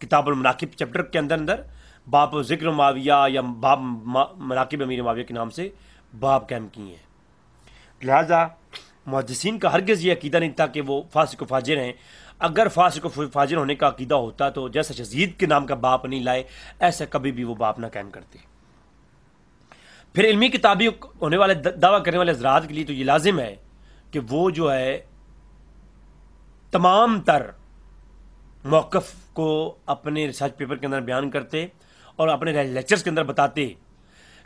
کتاب المناقب چیپٹر کے اندر باب ذکر معاویہ یا باب مناقب امیر معاویہ کے نام سے باب قائم کیے ہیں۔ لہذا محدثین کا ہرگز یہ عقیدہ نہیں تھا کہ وہ فاسق و فاجر ہیں۔ اگر فاسق و فاجر ہونے کا عقیدہ ہوتا تو جیسا یزید کے نام کا باپ نہیں لائے، ایسا کبھی بھی وہ باپ نہ قائم کرتے۔ پھر علمی کتابی ہونے والے دعویٰ کرنے والے حضرات کے لیے تو یہ لازم ہے کہ وہ جو ہے تمام تر موقف کو اپنے ریسرچ پیپر کے اندر بیان کرتے اور اپنے لیکچرز کے اندر بتاتے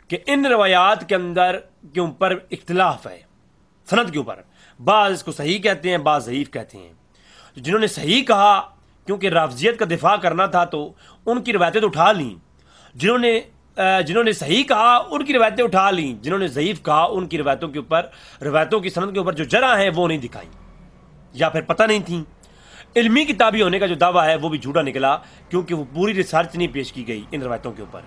کہ ان روایات کے اندر کے اوپر اختلاف ہے، سند کے اوپر بعض اس کو صحیح کہتے ہیں، بعض ضعیف کہتے ہیں۔ جنہوں نے صحیح کہا کیونکہ رافضیت کا دفاع کرنا تھا تو ان کی روایتیں تو اٹھا لیں، جنہوں نے صحیح کہا ان کی روایتیں اٹھا لیں، جنہوں نے ضعیف کہا ان کی روایتوں کی سند کے اوپر جو جرح ہیں وہ نہیں دکھائیں یا پھر پتہ نہیں تھیں۔ علمی کتابی ہونے کا جو دعویٰ ہے وہ بھی جھوٹا نکلا کیونکہ وہ پوری ریسرچ نہیں پیش کی گئی ان روایتوں کے اوپر۔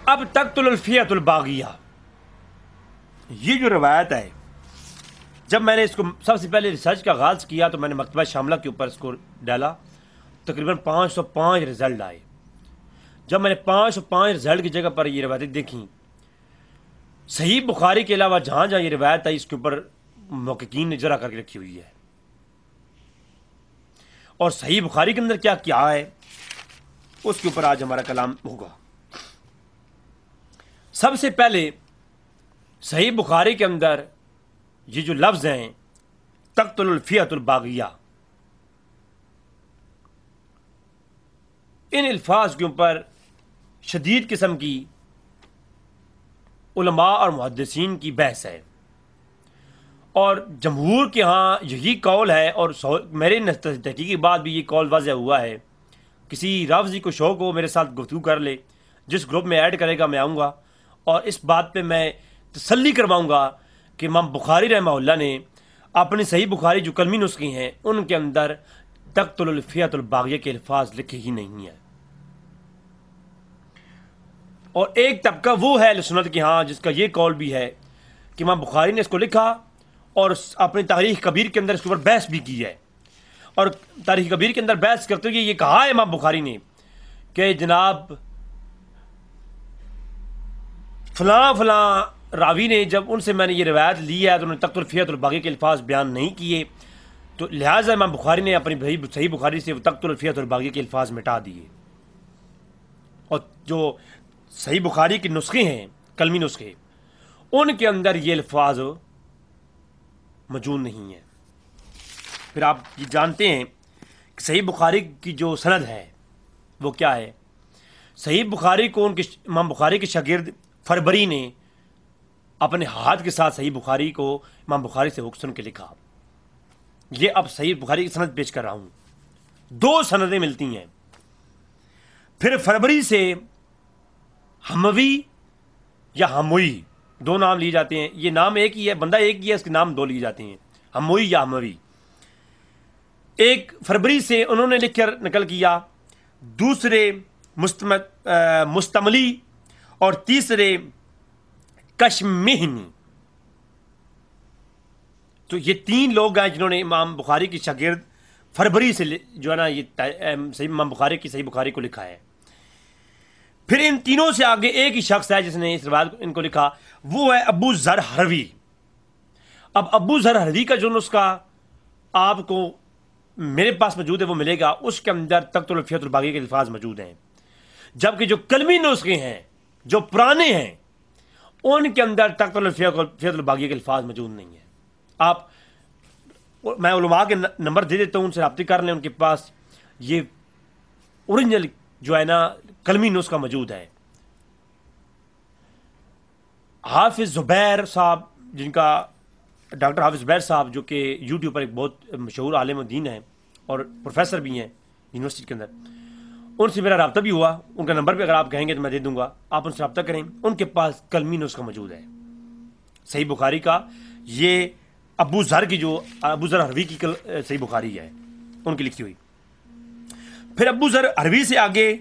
اب تقتل الفئۃ الباغیہ، یہ جو روایت ہے، جب میں نے اس کو سب سے پہلے ریسرچ کا آغاز کیا تو میں نے مکتبہ شاملہ کے اوپر اس کو ڈالا، تقریباً 505 رزلٹ آئے۔ جب میں نے 505 رزلٹ کی جگہ پر یہ روایتیں دیکھیں، صحیح بخاری کے علاوہ جہاں جہاں یہ روایت آئی اس کے اوپر محققین نے جرح کر کے رکھی ہوئی ہے، اور صحیح بخاری کے اندر کیا کیا ہے اس کے اوپر آج ہمارا کلام ہوگا۔ سب سے پہلے صحیح بخاری کے اندر یہ جو لفظ ہیں تقتل الفئۃ الباغیہ، ان الفاظ کے اوپر شدید قسم کی علماء اور محدثین کی بحث ہے، اور جمہور کے ہاں یہی قول ہے، اور میرے تحقیقی بعد بھی یہ قول واضح ہوا ہے۔ کسی رافضی کو شوق ہو میرے ساتھ گفتگو کر لے، جس گروپ میں ایڈ کرے گا میں آؤں گا، اور اس بات پہ میں تسلی کرواؤں گا کہ امام بخاری رحمہ اللہ نے اپنی صحیح بخاری جو کلمی نسخے ہیں ان کے اندر تقتل الفئۃ الباغیہ کے الفاظ لکھے ہی نہیں ہیں۔ اور ایک طبقہ وہ ہے اہل سنت کے ہاں جس کا یہ قول بھی ہے کہ امام بخاری نے اس کو لکھا اور اپنی تاریخ کبیر کے اندر اس کے اوپر بحث بھی کی ہے، اور تاریخ کبیر کے اندر بحث کرتے ہوئے یہ کہا ہے امام بخاری نے کہ جناب فلاں فلاں راوی نے جب ان سے میں نے یہ روایت لی ہے تو انہوں نے تقتل الفئۃ الباغیہ کے الفاظ بیان نہیں کیے، تو لہٰذا امام بخاری نے اپنی صحیح بخاری سے تقتل الفئۃ الباغیہ کے الفاظ مٹا دیے، اور جو صحیح بخاری کے نسخے ہیں کلمی نسخے ان کے اندر یہ الفاظ موجود نہیں ہیں۔ پھر آپ یہ جانتے ہیں کہ صحیح بخاری کی جو سند ہے وہ کیا ہے؟ صحیح بخاری کو امام بخاری کے شاگرد فربری نے اپنے ہاتھ کے ساتھ صحیح بخاری کو امام بخاری سے سن کے لکھا۔ یہ اب صحیح بخاری کی سند پیش کر رہا ہوں، 2 سندیں ملتی ہیں۔ پھر فربری سے ہموی یا ہموئی 2 نام لیے جاتے ہیں، یہ نام ایک ہی ہے، بندہ ایک ہی ہے، اس کے نام 2 لیے جاتے ہیں، ہموئی یا ہموی۔ ایک فربری سے انہوں نے لکھ کر نقل کیا، دوسرے مستملی اور تیسرے کشمہنی۔ تو یہ 3 لوگ ہیں جنہوں نے امام بخاری کی شاگرد فربری سے جو ہے نا یہ صحیح امام بخاری کی صحیح بخاری کو لکھا ہے۔ پھر ان تینوں سے آگے ایک ہی شخص ہے جس نے اس روایت ان کو لکھا، وہ ہے ابو ذر ہروی۔ اب ابو ذر ہروی کا جو نسخہ آپ کو میرے پاس موجود ہے وہ ملے گا، اس کے اندر تقتل الفئۃ الباغیہ کے الفاظ موجود ہیں، جبکہ جو کلمی نسخے ہیں جو پرانے ہیں ان کے اندر تقتل الفئۃ الباغیہ کے الفاظ موجود نہیں ہیں۔ آپ میں علماء کے نمبر دے دیتا ہوں، ان سے رابطے کر لیں، ان کے پاس یہ اوریجنل جو ہے نا کلمی نسخہ موجود ہے۔ حافظ زبیر صاحب، جن کا ڈاکٹر حافظ زبیر صاحب جو کہ یوٹیوب پر ایک بہت مشہور عالم دین ہیں اور پروفیسر بھی ہیں یونیورسٹی کے اندر، ان سے میرا رابطہ بھی ہوا، ان کا نمبر بھی اگر آپ کہیں گے تو میں دے دوں گا، آپ ان سے رابطہ کریں، ان کے پاس کلمی نسخہ موجود ہے صحیح بخاری کا۔ یہ ابو ذر ہروی کی صحیح بخاری ہے ان کی لکھی ہوئی۔ پھر ابو ذر ہروی سے آگے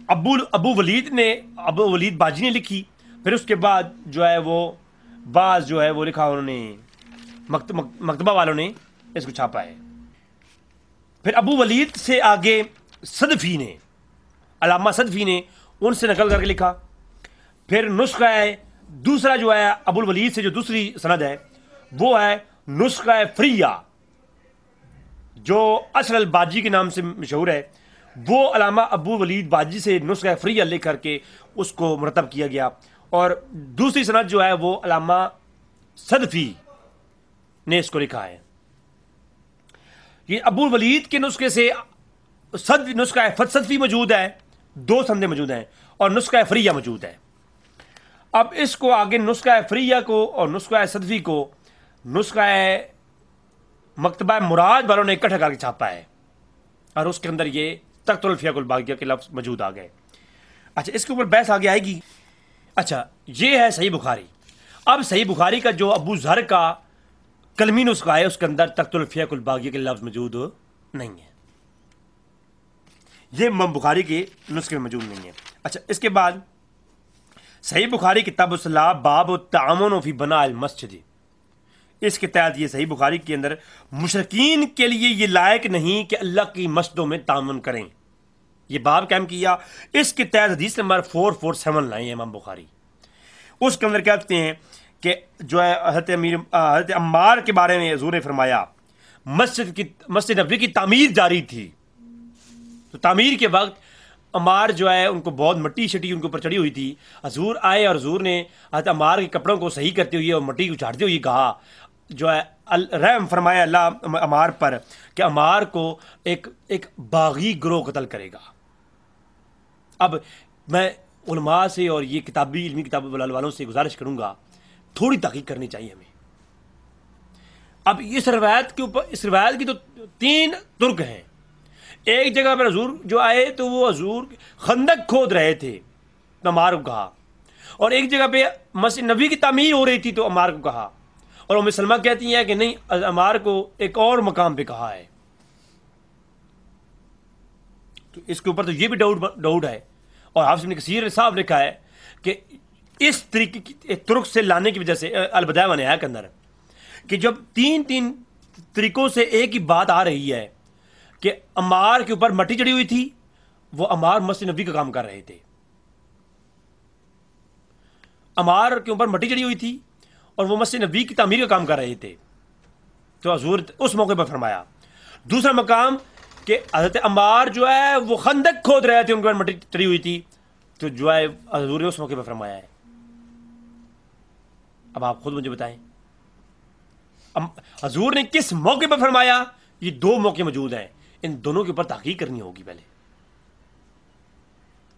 ابو ولید باجی نے لکھی، پھر اس کے بعد جو ہے وہ بعض جو ہے وہ لکھا انہوں نے، مکتبہ والوں نے اس کو چھاپا ہے۔ پھر ابو ولید سے آگے صدفی نے، علامہ صدفی نے ان سے نقل کر کے لکھا. پھر نسخہ ہے دوسرا جو ہے ابو الولید سے جو دوسری سند ہے وہ ہے نسخہ فریہ، جو اشر الباجی کے نام سے مشہور ہے. وہ علامہ ابو ولید باجی سے نسخہ فریہ لے کر کے اس کو مرتب کیا گیا. اور دوسری سند جو ہے وہ علامہ صدفی نے اس کو لکھا ہے. یہ ابو الولید کے نسخے سے نسخہ صدفی موجود ہے، 2 سندیں موجود ہیں، اور نسخہ فریہ موجود ہے. اب اس کو آگے نسخہ فریہ کو اور نسخہ صدفی کو نسخہ مکتبہ مراد والوں نے اکٹھا کر کے چھاپا ہے، اور اس کے اندر یہ تخت الفیق الباغیہ کے لفظ موجود آ گئے. اچھا، اس کے اوپر بحث آگے آئے گی. اچھا، یہ ہے صحیح بخاری. اب صحیح بخاری کا جو ابو ذر کا کلمی نسخہ ہے اس کے اندر تخت الفیق الباغیہ کے لفظ موجود نہیں ہے، یہ امام بخاری کے نسخے میں موجود نہیں ہے. اچھا، اس کے بعد صحیح بخاری کتاب الصلاۃ باب التعاون فی بناء المسجد، اس کے تحت یہ صحیح بخاری کے اندر مشرکین کے لیے یہ لائق نہیں کہ اللہ کی مسجدوں میں تعاون کریں، یہ باب قائم کیا. اس کے تحت حدیث نمبر 447 لائے ہیں امام بخاری. اس کے اندر کہتے ہیں کہ جو ہے حضرت عمار کے بارے میں حضور نے فرمایا مسجد نبوی کی تعمیر جاری تھی، تو تعمیر کے وقت عمار جو ہے ان کو بہت مٹی شٹی ان کے اوپر چڑھی ہوئی تھی. حضور آئے اور حضور نے حضرت عمار کے کپڑوں کو صحیح کرتے ہوئے اور مٹی کو جھاڑتے ہوئے کہا، جو ہے رحم فرمایا اللہ عمار پر کہ عمار کو ایک باغی گروہ قتل کرے گا. اب میں علماء سے اور یہ کتابی علمی کتاب والوں سے گزارش کروں گا، تھوڑی تحقیق کرنی چاہیے ہمیں. اب اس روایت کے اوپر، اس روایت کی تو 3 ترک ہیں. ایک جگہ پر حضور جو آئے تو وہ حضور خندق کھود رہے تھے تو عمار کو کہا، اور ایک جگہ پہ مسجد نبوی کی تعمیر ہو رہی تھی تو عمار کو کہا، اور ام سلمہ کہتی ہیں کہ نہیں، عمار کو ایک اور مقام پہ کہا ہے. تو اس کے اوپر تو یہ بھی ڈاؤٹ ہے، اور حافظ ابن کثیر صاحب نے لکھا ہے کہ اس طریقے کی ترک سے لانے کی وجہ سے البدایہ و نہایہ کے اندر کہ جب 3 طریقوں سے ایک ہی بات آ رہی ہے کہ عمار کے اوپر مٹی چڑھی ہوئی تھی، وہ عمار مسجد نبوی کا کام کر رہے تھے. عمار کے اوپر مٹی چڑھی ہوئی تھی اور وہ مسجد نبوی کی تعمیر کا کام کر رہے تھے، تو حضور اس موقع پر فرمایا. دوسرا مقام کہ حضرت عمار جو ہے وہ خندق کھود رہے تھے، ان کے اوپر مٹی چڑھی ہوئی تھی، تو جو ہے حضور نے اس موقع پر فرمایا ہے. اب آپ خود مجھے بتائیں حضور نے کس موقع پر فرمایا؟ یہ 2 موقع موجود ہیں، ان دونوں کے اوپر تحقیق کرنی ہوگی پہلے.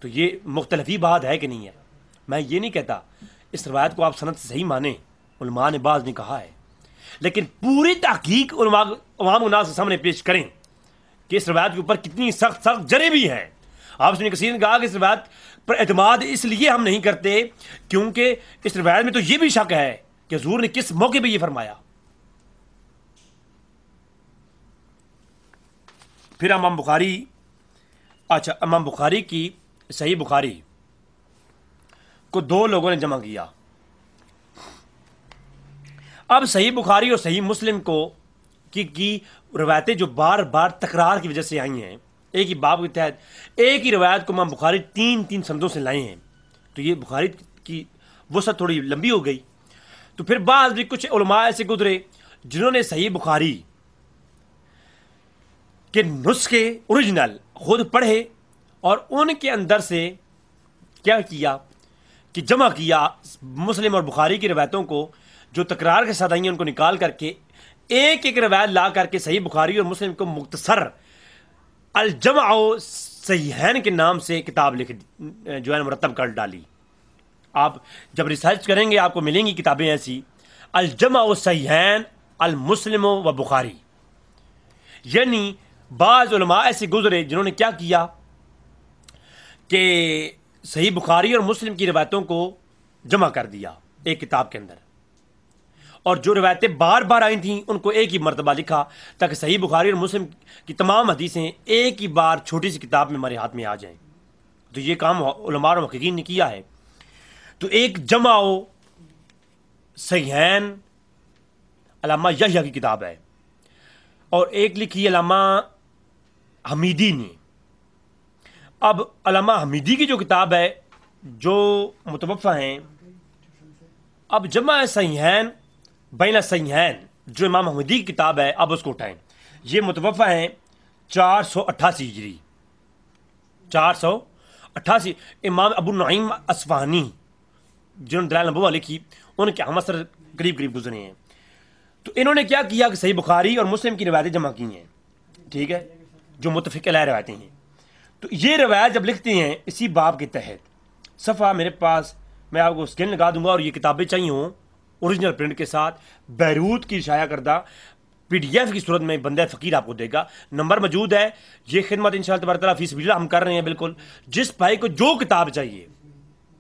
تو یہ مختلفی بات ہے کہ نہیں ہے؟ میں یہ نہیں کہتا اس روایت کو آپ سند سے صحیح مانیں، علماء نے بعض نے کہا ہے، لیکن پوری تحقیق علماء عوام الناس کے سامنے پیش کریں کہ اس روایت کے اوپر کتنی سخت جرے بھی ہیں. آپ ابن کثیر نے کہا کہ اس روایت پر اعتماد اس لیے ہم نہیں کرتے کیونکہ اس روایت میں تو یہ بھی شک ہے کہ حضور نے کس موقع پہ یہ فرمایا. پھر امام بخاری کی صحیح بخاری کو 2 لوگوں نے جمع کیا. اب صحیح بخاری اور صحیح مسلم کی روایتیں جو بار بار تکرار کی وجہ سے آئی ہیں، ایک ہی باب کے تحت ایک ہی روایت کو امام بخاری 3 سندوں سے لائے ہیں، تو یہ بخاری کی وسعت تھوڑی لمبی ہو گئی. تو پھر بعض بھی کچھ علماء ایسے گزرے جنہوں نے صحیح بخاری کے نسخے اوریجنل خود پڑھے اور ان کے اندر سے کیا کیا کہ جمع کیا مسلم اور بخاری کی روایتوں کو جو تکرار کے ساتھ آئی ہیں ان کو نکال کر کے ایک روایت لا کر کے صحیح بخاری اور مسلم کو مختصر الجمع صحیحین کے نام سے کتاب لکھ جو ہے مرتب کر ڈالی. آپ جب ریسرچ کریں گے آپ کو ملیں گی کتابیں ایسی، الجمع صحیحین المسلم و بخاری. یعنی بعض علماء ایسے گزرے جنہوں نے کیا کیا کہ صحیح بخاری اور مسلم کی روایتوں کو جمع کر دیا ایک کتاب کے اندر، اور جو روایتیں بار بار آئی تھیں ان کو ایک ہی مرتبہ لکھا تاکہ صحیح بخاری اور مسلم کی تمام حدیثیں ایک ہی بار چھوٹی سی کتاب میں ہمارے ہاتھ میں آ جائیں. تو یہ کام علماء اور محققین نے کیا ہے. تو ایک جمع صحیحین علامہ یحییٰ کی کتاب ہے، اور ایک لکھی علامہ حمیدی نے. اب علامہ حمیدی کی جو کتاب ہے جو متوفہ ہیں، اب جمع صحیحین بین صحیحین جو امام حمیدی کی کتاب ہے، اب اس کو اٹھائیں. یہ متوفہ ہیں 488 ہجری، 488. امام ابو نعیم اصفہانی جنہوں نے دلائل النبوہ لکھی، ان کے ہم اثر قریب قریب گزرے ہیں. تو انہوں نے کیا کیا کہ صحیح بخاری اور مسلم کی روایتیں جمع کی ہیں، ٹھیک ہے، جو متفق علیہ روایتیں ہیں. تو یہ روایت جب لکھتے ہیں اسی باب کے تحت، صفحہ میرے پاس، میں آپ کو اسکرین لگا دوں گا، اور یہ کتابیں چاہیے ہوں اوریجنل پرنٹ کے ساتھ، بیروت کی شائع کردہ PDF کی صورت میں بندہ فقیر آپ کو دے گا. نمبر موجود ہے. یہ خدمت انشاءاللہ تبارک تعالیٰ فی سبیل اللہ ہم کر رہے ہیں. بالکل جس بھائی کو جو کتاب چاہیے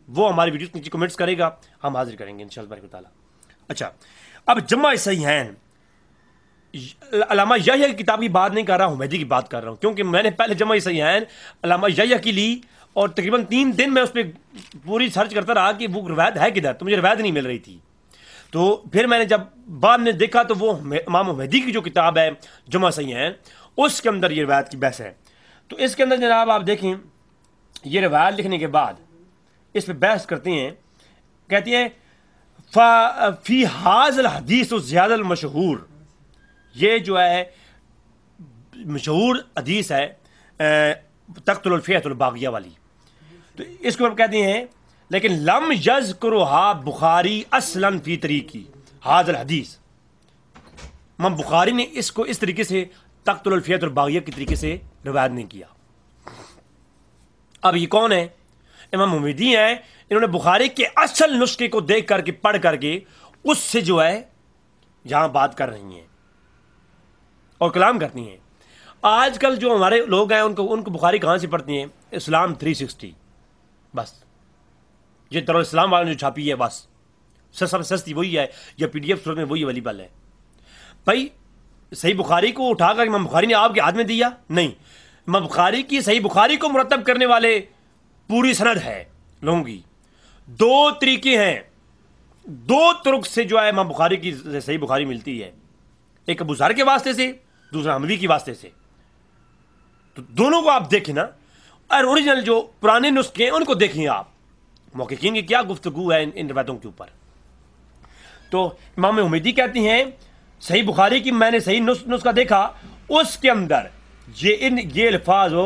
وہ ہماری ویڈیوز کے نیچے کمنٹس کرے گا، ہم حاضر کریں گے انشاءاللہ تبارک تعالیٰ. اچھا، اب جمع صحیحین، علامہ یحییٰ کی کتاب کی بات نہیں کر رہا ہوں، حمیدی کی بات کر رہا ہوں، کیونکہ میں نے پہلے جمع صحیحین علامہ یحییٰ کی لی اور تقریباً 3 دن میں اس پہ پوری سرچ کرتا رہا کہ وہ روایت ہے کدھر، تو مجھے روایت نہیں مل رہی تھی. تو پھر میں نے جب بعد میں دیکھا تو وہ امام حمیدی کی جو کتاب ہے جمع صحیحین، اس کے اندر یہ روایت کی بحث ہے. تو اس کے اندر جناب آپ دیکھیں، یہ روایت لکھنے کے بعد اس پہ بحث کرتے ہیں، کہتے ہیں فی حاذ الحدیث زیادہ المشہور، یہ جو ہے مشہور حدیث ہے تقتل الفئۃ الباغیہ والی. تو اس کو ہم کہتے ہیں لیکن لم یذکرھا بخاری اصلا فی طریقی حاذ الحدیث، امام بخاری نے اس کو اس طریقے سے تقتل الفئۃ الباغیہ کے طریقے سے روایت نہیں کیا. اب یہ کون ہے؟ امام حمیدی ہیں. انہوں نے بخاری کے اصل نسخے کو دیکھ کر کے پڑھ کر کے اس سے جو ہے یہاں بات کر رہی ہیں اور کلام کرتی ہیں. آج کل جو ہمارے لوگ ہیں ان کو بخاری کہاں سے پڑھتی ہیں؟ اسلام 360، بس یہ دارالاسلام والوں نے جو چھاپی ہے، بس سب سستی وہی ہے، یا PDF صورت میں وہی اویلیبل ہے. بھائی صحیح بخاری کو اٹھا کر امام بخاری نے آپ کے ہاتھ میں دیا؟ نہیں. امام بخاری کی صحیح بخاری کو مرتب کرنے والے پوری سند ہے لوگوں کی. 2 طریقے ہیں، 2 طرق سے جو ہے امام بخاری کی صحیح بخاری ملتی ہے، ایک ابو ذر کے واسطے سے، دوسرا حموی کی واسطے سے. تو دونوں کو آپ دیکھیں نا، اور اوریجنل جو پرانے نسخے ہیں ان کو دیکھیں آپ. محققین کی کیا گفتگو ہے ان روایتوں کے اوپر. تو امام حمیدی کہتے ہیں صحیح بخاری کی میں نے صحیح نسخہ دیکھا، اس کے اندر یہ الفاظ ہو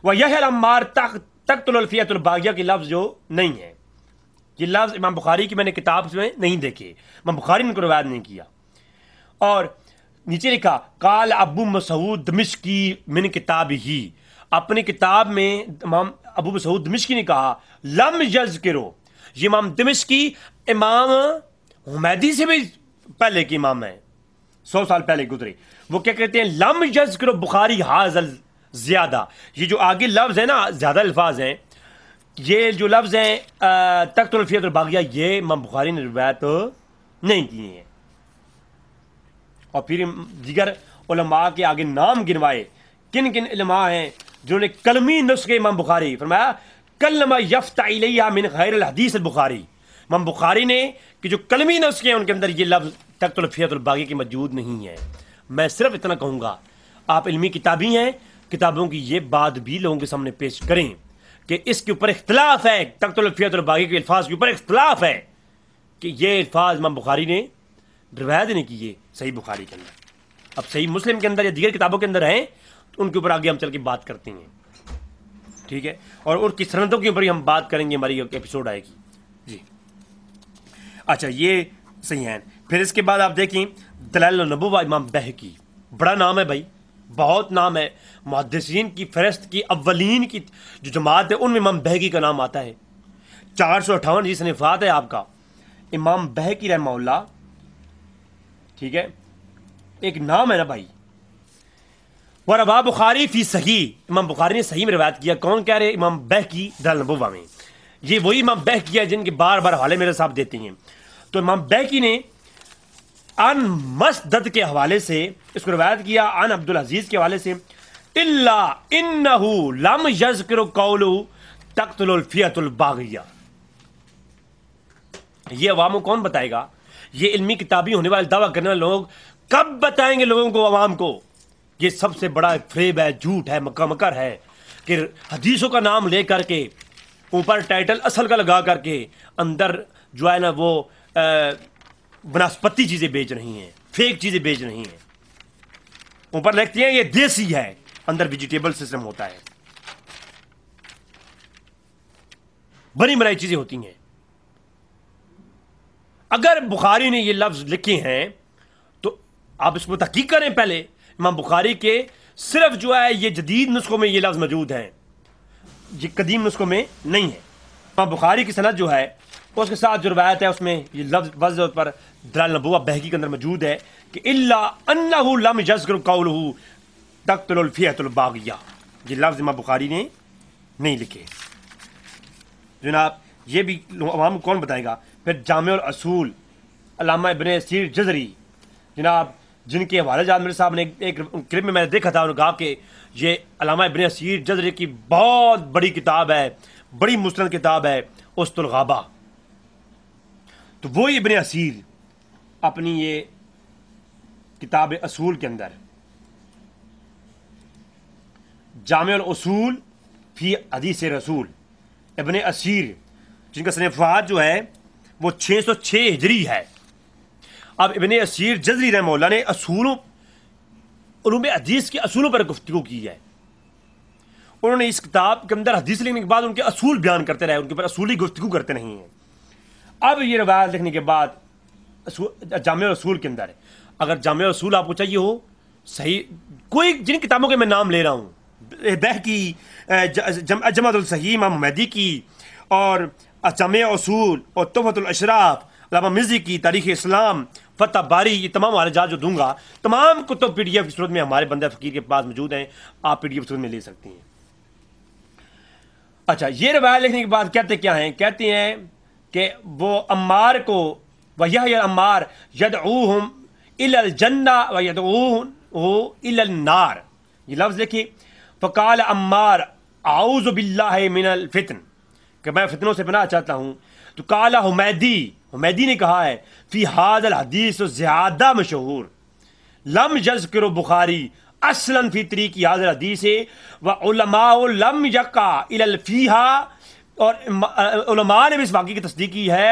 وَيَحْيَى الْعَمَّارِ تَقْتُلُ الْفِئَةُ الْبَاغِيَةَ کے لفظ جو نہیں ہے، یہ لفظ امام بخاری کی میں نے کتاب میں نہیں دیکھے، امام بخاری نے کو روایت نہیں کیا. اور نیچے لکھا قال ابو مسعود دمشقی من کتاب ہی، اپنی کتاب میں امام ابو مسعود دمشقی نے کہا لم یذکرو، یہ امام دمشقی امام حمیدی سے بھی پہلے کے امام ہیں، 100 سال پہلے گزرے. وہ کیا کہتے ہیں؟ لم یذکرو بخاری حاذل زیادہ، یہ جو آگے لفظ ہے نا، زیادہ الفاظ ہیں، یہ جو لفظ ہیں تقتل الفئۃ الباغیہ، یہ امام بخاری نے روایت نہیں کی ہیں. اور پھر دیگر علماء کے آگے نام گنوائے، کن کن علماء ہیں جنہوں نے کلمی نسخے امام بخاری فرمایا کلمہ یفتح الیہ من غیر الحدیث البخاری، امام بخاری نے کہ جو کلمی نسخے ہیں ان کے اندر یہ لفظ تقتل الفئۃ الباغیہ کی موجود نہیں ہے. میں صرف اتنا کہوں گا، آپ علمی کتابی ہیں، کتابوں کی یہ بات بھی لوگوں کے سامنے پیش کریں کہ اس کے اوپر اختلاف ہے، تقتل الفئۃ الباغیہ کے الفاظ کے اوپر اختلاف ہے کہ یہ الفاظ امام بخاری نے روایت نہیں کیے صحیح بخاری کے اندر. اب صحیح مسلم کے اندر یا دیگر کتابوں کے اندر ہیں تو ان کے اوپر آگے ہم چل کے بات کرتے ہیں، ٹھیک ہے، اور ان کی سندوں کے اوپر ہی ہم بات کریں گے، ہماری ایپیسوڈ آئے گی جی. اچھا، یہ صحیح ہیں. پھر اس کے بعد آپ دیکھیں دلائل النبوہ امام بہقی، بڑا نام ہے بھائی، بہت نام ہے. محدثین کی فہرست کی اولین کی جو جماعت ہے ان میں امام بہقی کا نام آتا ہے. 458 جی صنفات ہے آپ کا امام بہقی رحمہ اللہ، ٹھیک ہے، ایک نام ہے نا بھائی. وروا بخاری فی صحیح، امام بخاری نے صحیح میں روایت کیا. کون کہہ رہے؟ امام بہقی دلائل النبوہ میں. یہ وہی امام بہقی ہے جن کے بار بار حوالے میرے صاحب دیتے ہیں. تو امام بہقی نے ان مسدد کے حوالے سے اس کو روایت کیا، ان عبدالعزیز کے حوالے سے، الا انہ لم یذکر قولہ تقتل الفئۃ الباغیہ. یہ عوام کو کون بتائے گا؟ یہ علمی کتابی ہونے والے دعویٰ کرنے والے لوگ کب بتائیں گے لوگوں کو، عوام کو؟ یہ سب سے بڑا فریب ہے، جھوٹ ہے، مکہ مکر ہے کہ حدیثوں کا نام لے کر کے اوپر ٹائٹل اصل کا لگا کر کے اندر جو ہے نا وہ بنسپتی چیزیں بیچ رہی ہیں، فیک چیزیں بیچ رہی ہیں. اوپر لکھتی ہیں یہ دیسی ہے، اندر ویجیٹیبل سسٹم ہوتا ہے، بنی بنائی چیزیں ہوتی ہیں. اگر بخاری نے یہ لفظ لکھے ہیں تو آپ اس کو تحقیق کریں پہلے. امام بخاری کے صرف جو ہے یہ جدید نسخوں میں یہ لفظ موجود ہیں، یہ قدیم نسخوں میں نہیں ہے. امام بخاری کی سند جو ہے اس کے ساتھ جو روایت ہے اس میں یہ لفظ بعض پر دلائل نبوہ بہقی کے اندر موجود ہے کہ الا انه لم يذكر قوله تقتل الفئة الباغیہ. یہ لفظ امام بخاری نے نہیں لکھے. جناب یہ بھی عوام کو کون بتائے گا؟ پھر جامع الاصول علامہ ابن اسیر جزری جناب، جن کے حوالے جات میرے صاحب نے ایک کلپ میں نے دیکھا تھا، انہوں نے کہا کہ یہ علامہ ابن اسیر جزری کی بہت بڑی کتاب ہے، بڑی مستند کتاب ہے اسط الغابہ. تو وہی ابن اسیر اپنی یہ کتاب اصول کے اندر جامع الاصول فی حدیث رسول، ابن اسیر جن کا سنہ وفات جو ہے وہ 606 ہجری ہے. اب ابن اسیر جزری رحمہ اللہ نے اصولوں، علوم حدیث کے اصولوں پر گفتگو کی ہے. انہوں نے اس کتاب کے اندر حدیث لکھنے کے بعد ان کے اصول بیان کرتے رہے، ان کے اوپر اصولی گفتگو کرتے نہیں ہیں. اب یہ روایت لکھنے کے بعد جامع اصول کے اندر اگر جامع اصول آپ کو چاہیے ہو صحیح، کوئی جن کتابوں کے میں نام لے رہا ہوں، بہقی، جمع الصحیح امام مہدی کی، اور جامع اصول، اور تحفۃ الاشراف علامہ مزی کی، تاریخ اسلام، فتح باری، یہ تمام حوالات جو دوں گا، تمام کتب پی ڈی ایف کی صورت میں ہمارے بندہ فقیر کے پاس موجود ہیں، آپ پی ڈی ایف کی صورت میں لے سکتے ہیں. اچھا، یہ روایت لکھنے کے بعد کہتے کیا ہیں؟ کہتے ہیں کہ وہ عمار کو وَيَحْيَى عمار يَدْعُوهُمْ إِلَى الْجَنَّةِ وَيَدْعُوهُ إِلَى النَّارِ. یہ لفظ لکھیے، فقال عمار اعوذ باللہ من الفتن، کہ میں فتنوں سے پناہ چاہتا ہوں. تو قال حمیدی نے کہا ہے فی هذا الحدیث زیادہ مشہور لم یذکر بخاری اصلا فی طریق هذا الحدیث وعلماء لم یقع الی الفیہا، اور علماء نے بھی اس واقعے کی تصدیق کی ہے.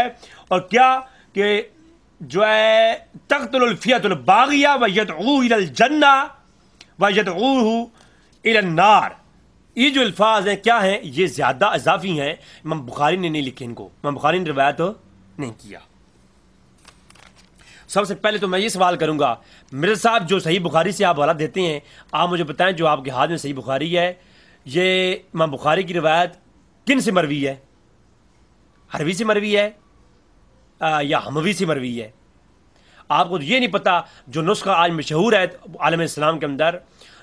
اور کیا کہ جو ہے تقتل الفئة الباغیہ ویدعو الی الجنہ ویدعوہ الی النار. یہ جو الفاظ ہیں کیا ہیں؟ یہ زیادہ اضافی ہیں، امام بخاری نے نہیں لکھے ان کو، امام بخاری نے روایت نہیں کیا. سب سے پہلے تو میں یہ سوال کروں گا، مرزا صاحب جو صحیح بخاری سے آپ حوالہ دیتے ہیں، آپ مجھے بتائیں جو آپ کے ہاتھ میں صحیح بخاری ہے، یہ امام بخاری کی روایت کن سے مروی ہے؟ حروی سے مروی ہے یا حموی سے مروی ہے؟ آپ کو یہ نہیں پتا جو نسخہ آج مشہور ہے عالم اسلام کے اندر،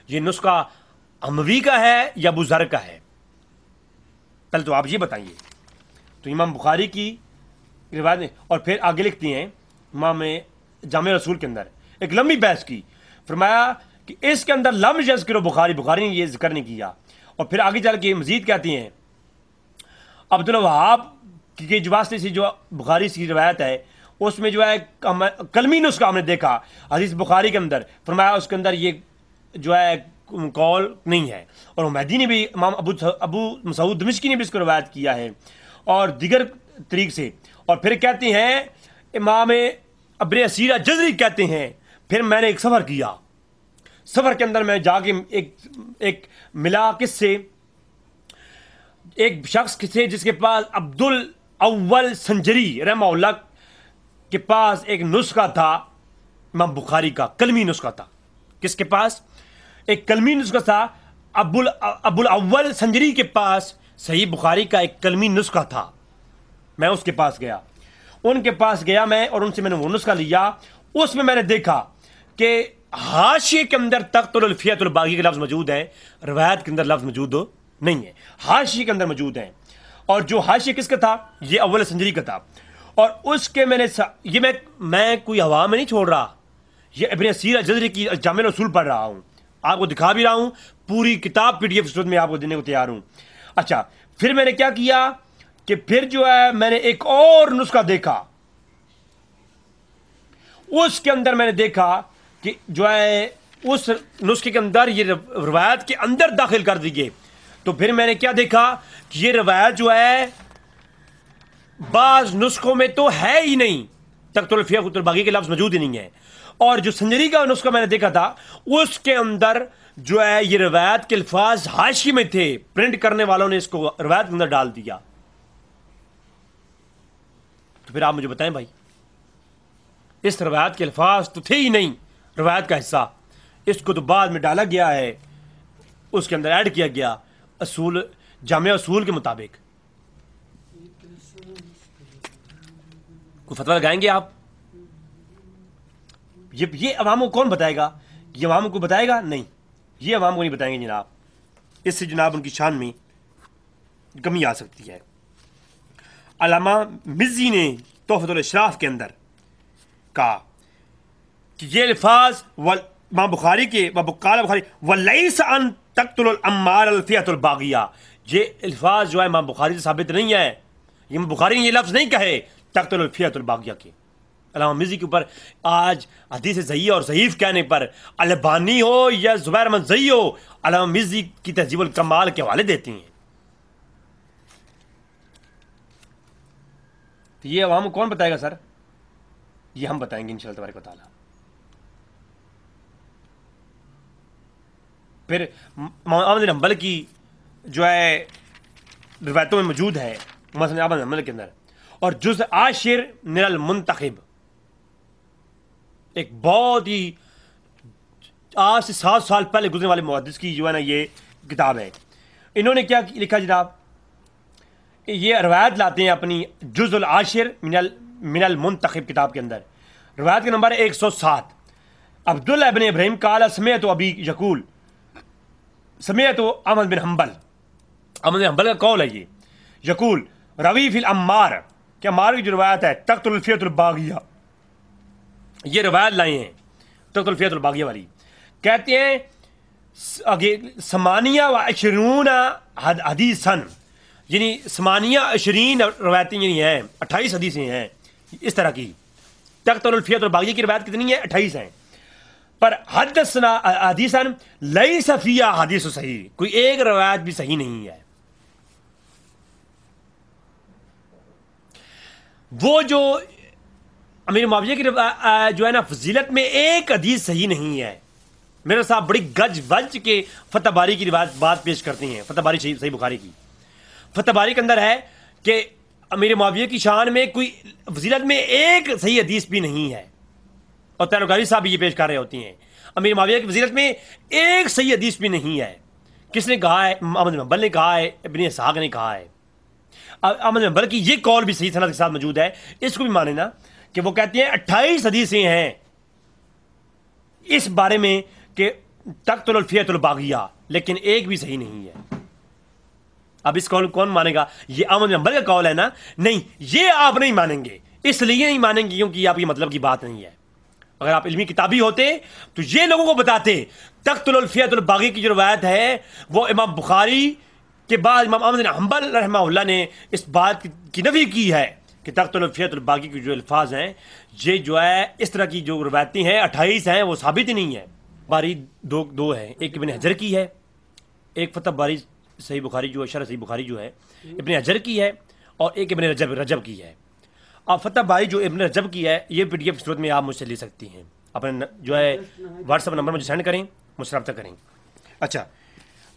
یہ نسخہ حموی کا ہے یا ابو ذر کا ہے؟ پہلے تو آپ یہ بتائیے. تو امام بخاری کی روایت میں، اور پھر آگے لکھتی ہیں امام جامع رسول کے اندر ایک لمبی بحث کی، فرمایا کہ اس کے اندر لم یذکر بخاری نے یہ ذکر نہیں کیا. اور پھر آگے چل کے مزید کہتی ہیں عبدالوہاب کی جو واسطے سے جو بخاری کی روایت ہے اس میں جو ہے کلمی نسخہ ہم نے دیکھا حدیث بخاری کے اندر، فرمایا اس کے اندر یہ جو ہے قول نہیں ہے. اور حمیدی نے بھی، امام ابو مسعود دمشقی نے بھی اس کو روایت کیا ہے اور دیگر طریق سے. اور پھر کہتے ہیں امام ابن اسیر جزری کہتے ہیں پھر میں نے ایک سفر کیا، سفر کے اندر میں جا کے ایک ملا کس سے، ایک شخص سے جس کے پاس عبد الاول سنجری رحمہ اللہ کے پاس ایک نسخہ تھا امام بخاری کا، کلمی نسخہ تھا. کس کے پاس؟ ایک کلمی نسخہ تھا. ابو الاول سنجری کے پاس صحیح بخاری کا ایک کلمی نسخہ تھا. میں اس کے پاس گیا، ان کے پاس گیا میں، اور ان سے میں نے وہ نسخہ لیا. اس میں نے دیکھا کہ حاشیے کے اندر تقتل الفئة الباغیہ کے لفظ موجود ہیں، روایت کے اندر لفظ موجود نہیں ہے، حاشیے کے اندر موجود ہیں. اور جو حاشیہ کس کا تھا؟ یہ اول سنجری کا تھا. اور اس کے میں کوئی ہوا میں نہیں چھوڑ رہا، یہ ابن اسیر جزری کی جامع الاصول پڑھ رہا ہوں، آپ کو دکھا بھی رہا ہوں، پوری کتاب پی ڈی ایف صورت میں آپ کو دینے کو تیار ہوں. اچھا، پھر میں نے کیا کیا کہ پھر جو ہے میں نے ایک اور نسخہ دیکھا، اس کے اندر میں نے دیکھا کہ جو ہے اس نسخے کے اندر یہ روایت کے اندر داخل کر دیے، تو پھر میں نے کیا دیکھا کہ یہ روایت جو ہے بعض نسخوں میں تو ہے ہی نہیں، تقتل الفیۃ الباغیہ کے لفظ موجود ہی نہیں ہے، اور جو سنجری کا نسخہ میں نے دیکھا تھا اس کے اندر جو ہے یہ روایت کے الفاظ حاشی میں تھے، پرنٹ کرنے والوں نے اس کو روایت کے اندر ڈال دیا۔ تو پھر آپ مجھے بتائیں بھائی، اس روایت کے الفاظ تو تھے ہی نہیں روایت کا حصہ، اس کو تو بعد میں ڈالا گیا ہے، اس کے اندر ایڈ کیا گیا اصول جامع اصول کے مطابق۔ کوئی فتویٰ لگائیں گے آپ؟ یہ عوام کو کون بتائے گا؟ یہ عوام کو بتائے گا؟ نہیں، یہ عوام کو نہیں بتائیں گے جناب، اس سے جناب ان کی شان میں کمی آ سکتی ہے۔ علامہ مزی نے تحفۃ الاشراف کے اندر کہا کہ یہ الفاظ امام بخاری کے قال بخاری وَلَيْسَ أَن تَقْتُلُ الْأَمَّارَ الْفِئَةُ الْبَاغِيَةُ، یہ الفاظ جو ہے امام بخاری سے ثابت نہیں ہے، امام بخاری نے یہ لفظ نہیں کہے تقتل الفیۃ الباغیہ کے۔ علامہ مزی کے اوپر آج حدیث صحیح اور ضعیف کہنے پر البانی ہو یا زبیر احمد زئی ہو، علامہ مزی کی تہذیب الکمال کے حوالے دیتی ہیں۔ تو یہ عوام کو کون بتائے گا سر؟ یہ ہم بتائیں گے انشاءاللہ تبارک و تعالیٰ۔ پھر امام احمد بن حنبل کی جو ہے روایتوں میں موجود ہے، مثلا احمد بن حنبل کے اندر، اور جزء عاشر من المنتخب، ایک بہت ہی آج سے 7 سال پہلے گزرنے والے محدث کی جو ہے نا یہ کتاب ہے، انہوں نے کیا لکھا جناب؟ یہ روایت لاتے ہیں اپنی جزء العاشر من المنتخب کتاب کے اندر، روایت کا نمبر 107۔ عبداللہ ابن ابراہیم قال سمعت ابی یقول، سمعت احمد بن حنبل، احمد بن حنبل کا قول ہے یہ، یقول روی فی الامار، کہ عمار کی جو روایت ہے تقتل الفیۃ الباغیہ، یہ روایت لائے ہیں تقتل الفیۃ الباغیہ والی، کہتے ہیں 28 حدیثاً، یعنی 28 روایتیں یعنی ہیں، 28 حدیثیں ہیں اس طرح کی۔ تقتل الفیۃ الباغیہ کی روایت کتنی ہے؟ 28 ہیں، پر حدثنا حدیثاً لیس فیہا حدیث صحیح، کوئی ایک روایت بھی صحیح نہیں ہے۔ وہ جو امیر معاویہ کی جو ہے نا فضیلت میں ایک حدیث صحیح نہیں ہے، میرے صاحب بڑی گج وج کے فتح باری کی روایت بات پیش کرتے ہیں، فتح باری صحیح بخاری کی، فتح باری کے اندر ہے کہ امیر معاویہ کی شان میں کوئی فضیلت میں ایک صحیح حدیث بھی نہیں ہے، اور تینوکاری صاحب بھی یہ پیش کر رہے ہوتی ہیں امیر معاویہ کی فضیلت میں ایک صحیح حدیث بھی نہیں ہے۔ کس نے کہا ہے؟ احمد بن حنبل نے کہا ہے، ابن اسحاق نے کہا ہے۔ احمد بن حنبل کی یہ قول بھی صحیح سند کے ساتھ موجود ہے، اس کو بھی مانے نا، کہ وہ کہتے ہیں 28 حدیثیں ہیں اس بارے میں کہ تقتل الفیۃ الباغیہ، لیکن ایک بھی صحیح نہیں ہے۔ اب اس قول کون مانے گا؟ یہ احمد بن حنبل کا قول ہے نا، نہیں یہ آپ نہیں مانیں گے، اس لیے نہیں مانیں گے کیونکہ یہ آپ کی مطلب کی بات نہیں ہے۔ اگر آپ علمی کتابی ہوتے تو یہ لوگوں کو بتاتے تقتل الفیۃ الباغیہ کی جو روایت ہے وہ امام بخاری کے بعد امام احمد بن حنبل رحمہ اللہ نے اس بات کی نفی کی ہے کہ تقتل الفیۃ الباغیہ کے جو الفاظ ہیں یہ جو ہے اس طرح کی جو روایتیں ہیں 28 ہیں، وہ ثابت ہی نہیں ہے۔ باری دو ہے، ایک ابن حجر کی ہے، ایک فتح باری صحیح بخاری جو ہے، شرح صحیح بخاری جو ہے ابن حجر کی ہے، اور ایک ابن رجب کی ہے۔ اب فتح باری جو ابن رجب کی ہے یہ پی ڈی ایف کی صورت میں آپ مجھ سے لے سکتی ہیں، اپنے جو ہے واٹس ایپ نمبر مجھے سینڈ کریں، مجھ سے رابطہ کریں۔ اچھا،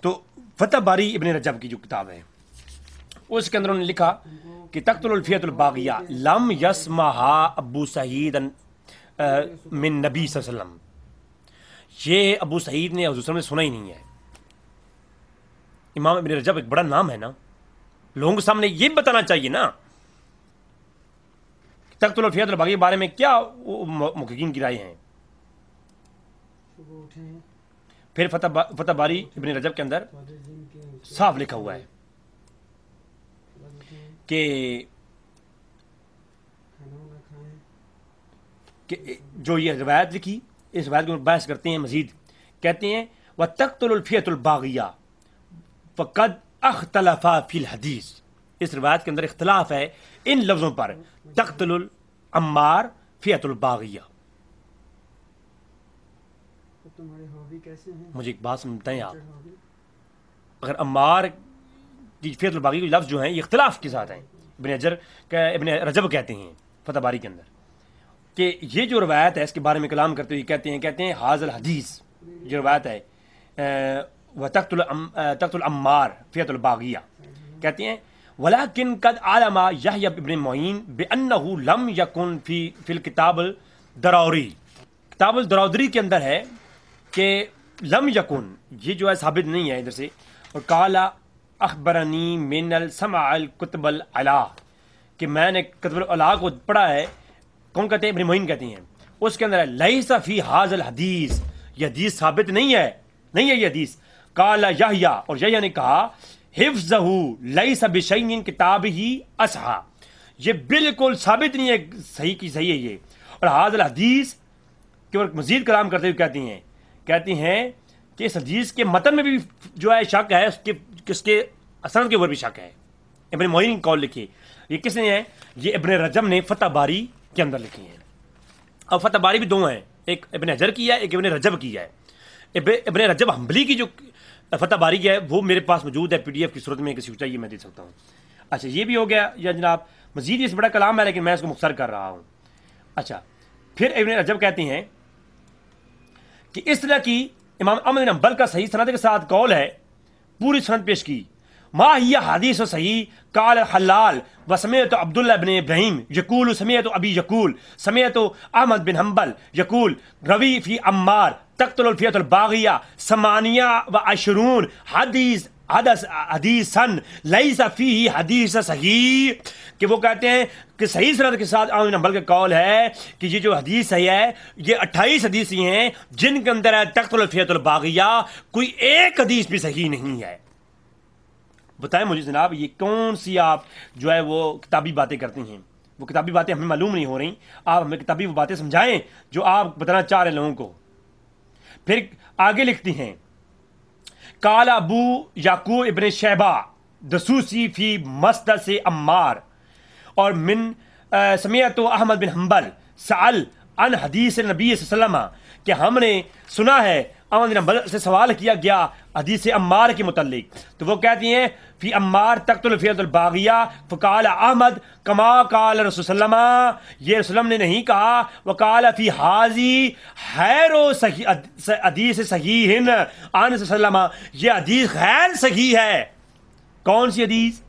تو فتح باری ابن رجب کی جو کتاب ہے اس کے اندر انہوں نے لکھا کہ تقتل الفیۃ الباغیہ لم یسمعھا ابو سعید من نبی صلی اللہ علیہ وسلم، یہ ابو سعید نے حضور صلی اللہ علیہ وسلم نے سنا ہی نہیں ہے۔ امام ابن رجب ایک بڑا نام ہے نا، لوگوں کے سامنے یہ بتانا چاہیے نا تقتل الفیۃ الباغیہ کے بارے میں کیا محققین کی رائے ہیں۔ پھر فتح باری ابن رجب کے اندر صاف لکھا ہوا ہے کہ جو یہ روایت لکھی، اس روایت کو بحث کرتے ہیں مزید، کہتے ہیں وَتَقْتُلُ الْفِئَةُ الْبَاغِيَةُ فَقَدْ اخْتَلَفَا فِي الْحَدِيثِ، اس روایت کے اندر اختلاف ہے ان لفظوں پر، تقتل العمار فئۃ الباغیہ، تمہارے ہابی کیسے ہیں؟ مجھے ایک بات سمجھتے ہیں آپ، اگر عمار کی فیت الباغی کے لفظ جو ہیں یہ اختلاف کے ساتھ ہیں، ابن رجب کہتے ہیں فتح باری کے اندر کہ یہ جو روایت ہے اس کے بارے میں کلام کرتے ہوئے کہتے ہیں حاض الحدیث جو روایت ہے وہ تخت العمار فیت الباغیہ، کہتے ہیں ولیکن قد علم یحییٰ ابن معین بانہ لم یکن فی الکتاب الدراوری، کتاب الدراوری کے اندر ہے کہ لم یکن یہ جو ہے ثابت نہیں ہے ادھر سے، اور قال اخبرنی من السمع الکتب العلا کہ میں نے کتب العلا کو پڑھا ہے، کون کہتے ہیں؟ ابن معین کہتے ہیں، اس کے اندر ہے لیس فی حاض الحدیث، یہ حدیث ثابت نہیں ہے یہ حدیث، قال یحییٰ اور یحییٰ نے کہا حفظہ لیس بشیء کتاب ہی اصحا، یہ بالکل ثابت نہیں ہے صحیح کی صحیح ہے یہ، اور حاض الحدیث کے اور مزید کلام کرتے ہوئے کہتے ہیں کہ اس حدیث کے متن میں بھی جو ہے شک ہے، اس کے اسناد کے اوپر بھی شک ہے۔ ابن معین قول لکھے، یہ کس نے ہے؟ یہ ابن رجب نے فتح باری کے اندر لکھی ہیں، اور فتح باری بھی دو ہیں، ایک ابن حجر کی ہے ایک ابن رجب کی ہے۔ ابن رجب حنبلی کی جو فتح باری کی ہے وہ میرے پاس موجود ہے PDF کی صورت میں، کسی کو چاہیے میں دے سکتا ہوں۔ اچھا یہ بھی ہو گیا یا جناب، مزید اس بڑا کلام ہے لیکن میں اس کو مختصر کر رہا ہوں۔ اچھا پھر ابن رجب کہتے ہیں کہ اس طرح کی امام احمد بن حنبل کا صحیح سند کے ساتھ قول ہے، پوری سند پیش کی، ما ہی حدیث و صحیح قال حلال و سمعت عبداللہ بن ابراہیم یقول سمعت ابی یقول سمعت احمد بن حنبل یقول روی فی عمار تقتل الفیت الباغیہ ثمانیہ و عشرون حدیثاً لیس فیہ حدیث صحیح، کہ وہ کہتے ہیں کہ صحیح سند کے ساتھ احمد بن حنبل کا قول ہے کہ یہ جو حدیث صحیح ہے یہ 28 حدیث ہیں جن کے اندر ہے تقتل الفیت الباغیہ، کوئی ایک حدیث بھی صحیح نہیں ہے۔ بتائیں مجھے جناب یہ کون سی آپ جو ہے وہ کتابی باتیں کرتے ہیں؟ وہ کتابی باتیں ہمیں معلوم نہیں ہو رہی، آپ ہمیں کتابی وہ باتیں سمجھائیں جو آپ بتانا چاہ رہے ہیں لوگوں کو۔ پھر آگے لکھتی ہیں قال ابو یعقوب ابن شیبہ دسوسی فی مسجد سے عمار اور من سمیت احمد بن حنبل سأل عن حدیث نبی صلی اللہ علیہ وسلم، کہ ہم نے سنا ہے احمد بن حنبل سے سوال کیا گیا حدیث عمار کے متعلق، تو وہ کہتی ہیں فی عمار تقتل الفیت الباغیہ فقال احمد کما قال رسول صلی اللہ علیہ وسلم، یہ رسول اللہ نے نہیں کہا، وقال فی حاضی خیر حدیث صحیح عن صلی اللہ علیہ وسلم، یہ حدیث غیر صحیح ہے۔ کون سی حدیث؟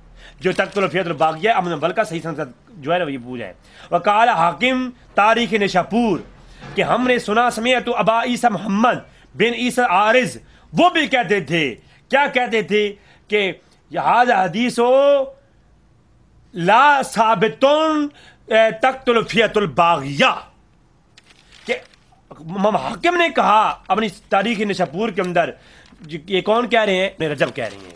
جو تقتل الفیت الباغیہ احمد بن حنبل کا صحیح سند جو ہے یہ پوچھ ہے۔ وقال حاکم تاریخ نشاپور کہ ہم نے سنا سمیعت ابا عیسیٰ محمد بن عیسیٰ عارض، وہ بھی کہتے تھے، کیا کہتے تھے؟ کہ یہ حدیث لا ثابتون تقتل الفیت الباغیہ، کہ امام حاکم نے کہا اپنی تاریخ نشاپور کے اندر، یہ کون کہہ رہے ہیں؟ ابن رجب کہہ رہے ہیں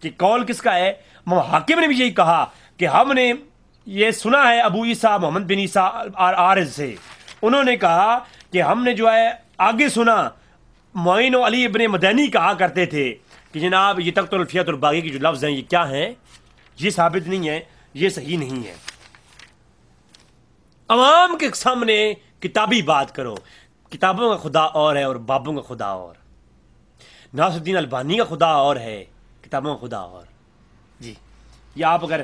کہ قول کس کا ہے؟ امام حاکم نے بھی یہی کہا کہ ہم نے یہ سنا ہے ابو عیسیٰ محمد بن عیسیٰ عارض سے، انہوں نے کہا کہ ہم نے جو ہے آگے سنا معین و علی ابن مدینی کہا کرتے تھے کہ جناب یہ تقتل الفیت الباغیہ کی جو لفظ ہیں یہ کیا ہیں؟ یہ ثابت نہیں ہے، یہ صحیح نہیں ہے۔ عوام کے سامنے کتابی بات کرو، کتابوں کا خدا اور ہے اور بابوں کا خدا اور، ناصر الدین البانی کا خدا اور ہے، کتابوں کا خدا اور۔ جی یہ آپ اگر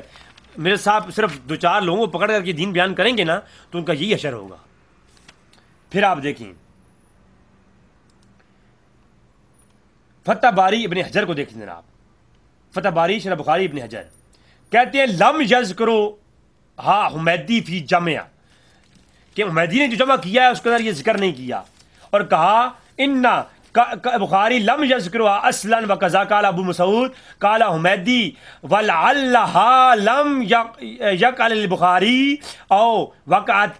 میرے صاحب صرف دو چار لوگوں کو پکڑ کر کے دین بیان کریں گے نا تو ان کا یہی اشر ہوگا۔ پھر آپ دیکھیں فتح باری ابن حجر کو دیکھیں جناب، فتح باری شرح بخاری ابن حجر کہتے ہیں لم یذکرو ہاں حمیدی فی جامعہ، کہ حمیدی نے جو جمع کیا ہے اس کے اندر یہ ذکر نہیں کیا، اور کہا انا بخاری لم یذکروا اصلا وکذا قال ابو مسعود قال حمیدی ولعلها لم یقل البخاری او وقعت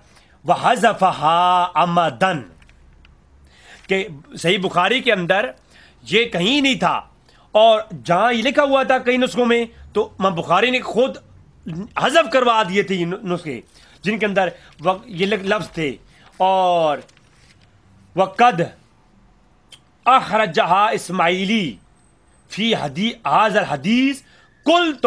وحذفها عمدا، کہ صحیح بخاری کے اندر یہ کہیں نہیں تھا، اور جہاں یہ لکھا ہوا تھا کئی نسخوں میں تو امام بخاری نے خود حذف کروا دیے تھے یہ نسخے جن کے اندر یہ لفظ تھے، اور وقد اخرجہا اسماعیلی فی حدیث الحدیث قلت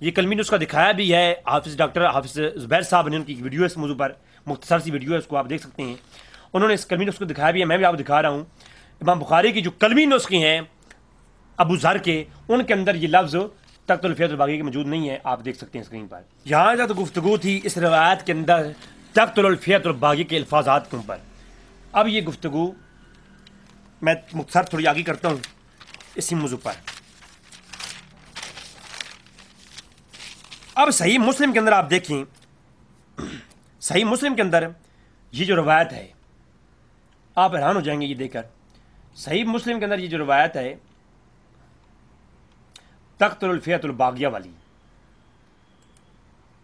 یہ کلمی نسخہ دکھایا بھی ہے حافظ ڈاکٹر حافظ زبیر صاحب نے، ان کی ویڈیو ہے اس موضوع پر، مختصر سی ویڈیو ہے، اس کو آپ دیکھ سکتے ہیں. انہوں نے اس کلمی نسخے کو دکھایا بھی ہے، میں بھی آپ کو دکھا رہا ہوں. امام بخاری کی جو کلمی نسخے ہیں ابو ذر کے، ان کے اندر یہ لفظ تخت الفیت الباغیہ کے موجود نہیں ہے، آپ دیکھ سکتے ہیں اسکرین پر. یہاں تک گفتگو تھی اس روایت کے اندر تخت الفیت الباغیہ کے الفاظات کے اوپر. اب یہ گفتگو میں مختصر تھوڑی آگے کرتا ہوں اسی موضوع پر. اب صحیح مسلم کے اندر آپ دیکھیں، صحیح مسلم کے اندر یہ جو روایت ہے آپ حیران ہو جائیں گے یہ دیکھ کر. صحیح مسلم کے اندر یہ جو روایت ہے تخت الفیت الباغیہ والی،